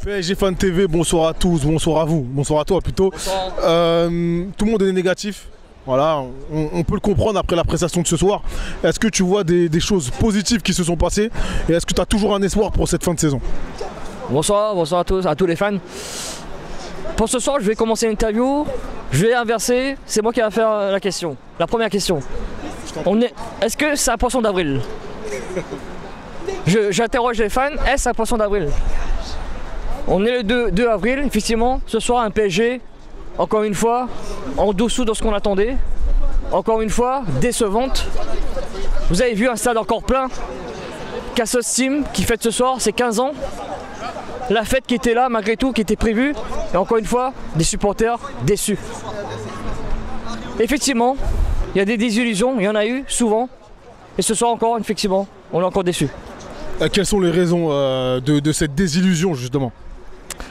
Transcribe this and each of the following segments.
PSG Fan TV, bonsoir à tous, bonsoir à vous, bonsoir à toi plutôt. Bonsoir. Tout le monde est négatif, voilà, on peut le comprendre après la prestation de ce soir. Est-ce que tu vois des choses positives qui se sont passées et est-ce que tu as toujours un espoir pour cette fin de saison? Bonsoir à tous les fans. Pour ce soir, je vais commencer l'interview, je vais inverser, c'est moi qui vais faire la question. La première question. Est-ce que c'est un poisson d'avril? J'interroge les fans, est-ce un poisson d'avril? On est le 2 avril, effectivement, ce soir un PSG, encore une fois, en dessous de ce qu'on attendait. Encore une fois, décevante. Vous avez vu un stade encore plein. Cassos Team qui fête ce soir, c'est 15 ans. La fête qui était là, malgré tout, qui était prévue. Et encore une fois, des supporters déçus. Effectivement, il y a des désillusions, il y en a eu souvent. Et ce soir encore, effectivement, on est encore déçus. Quelles sont les raisons de cette désillusion, justement?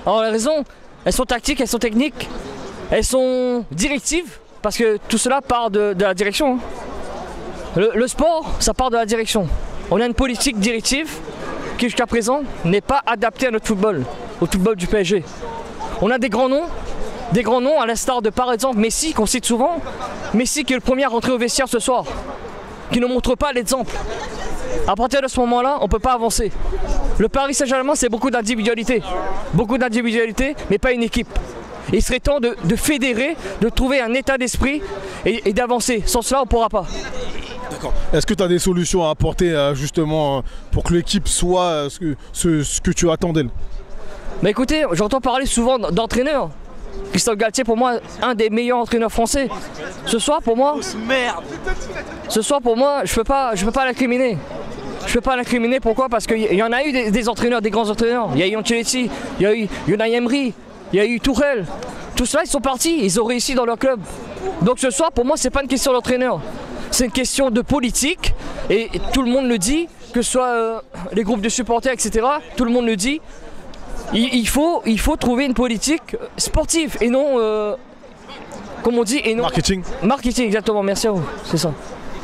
Alors les raisons, elles sont tactiques, elles sont techniques, elles sont directives, parce que tout cela part de la direction. Le sport, ça part de la direction. On a une politique directive qui jusqu'à présent n'est pas adaptée à notre football, au football du PSG. On a des grands noms à l'instar de par exemple Messi, qu'on cite souvent. Messi qui est le premier à rentrer au vestiaire ce soir, qui ne montre pas l'exemple. À partir de ce moment-là, on ne peut pas avancer. Le Paris Saint-Germain, c'est beaucoup d'individualité, mais pas une équipe. Il serait temps de fédérer, de trouver un état d'esprit et d'avancer. Sans cela, on ne pourra pas. D'accord. Est-ce que tu as des solutions à apporter justement pour que l'équipe soit ce que tu attends d'elle? Mais écoutez, j'entends parler souvent d'entraîneurs. Christophe Galtier, pour moi, un des meilleurs entraîneurs français. Ce soir, pour moi, je ne peux pas l'incriminer. Je ne peux pas l'incriminer, pourquoi? Parce qu'il y en a eu des entraîneurs, des grands entraîneurs. Il y a eu Ancelotti, il y a eu Unai Emery, il y a eu Tourelle. Tout cela, ils sont partis, ils ont réussi dans leur club. Donc ce soir, pour moi, ce n'est pas une question d'entraîneur. C'est une question de politique. Et tout le monde le dit, que ce soit les groupes de supporters, etc. Tout le monde le dit. Il faut trouver une politique sportive et non, comme on dit, et non... Marketing. Marketing, exactement, merci à vous, c'est ça.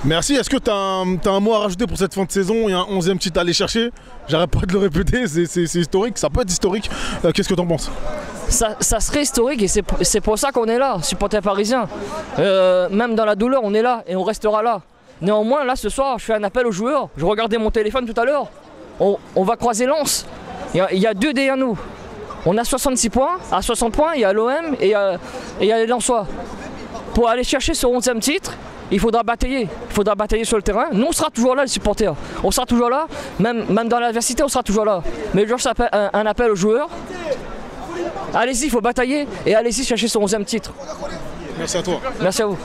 Merci, est-ce que tu as un mot à rajouter pour cette fin de saison? Il y a un 11e titre à aller chercher, j'arrête pas de le répéter, c'est historique, ça peut être historique. Qu'est-ce que tu en penses? Ça serait historique et c'est pour ça qu'on est là, supporters parisiens. Même dans la douleur, on est là et on restera là. Néanmoins, là, ce soir, je fais un appel aux joueurs. Je regardais mon téléphone tout à l'heure. On va croiser Lens. Il y a 2 derrière nous. On a 66 points. À 60 points, il y a l'OM et il y a les Lensois. Pour aller chercher ce 11e titre, il faudra batailler. Il faudra batailler sur le terrain. Nous, on sera toujours là, les supporters. On sera toujours là. Même dans l'adversité, on sera toujours là. Mais je fais un appel aux joueurs. Allez-y, il faut batailler et allez-y chercher son 11e titre. Merci à toi. Merci à vous.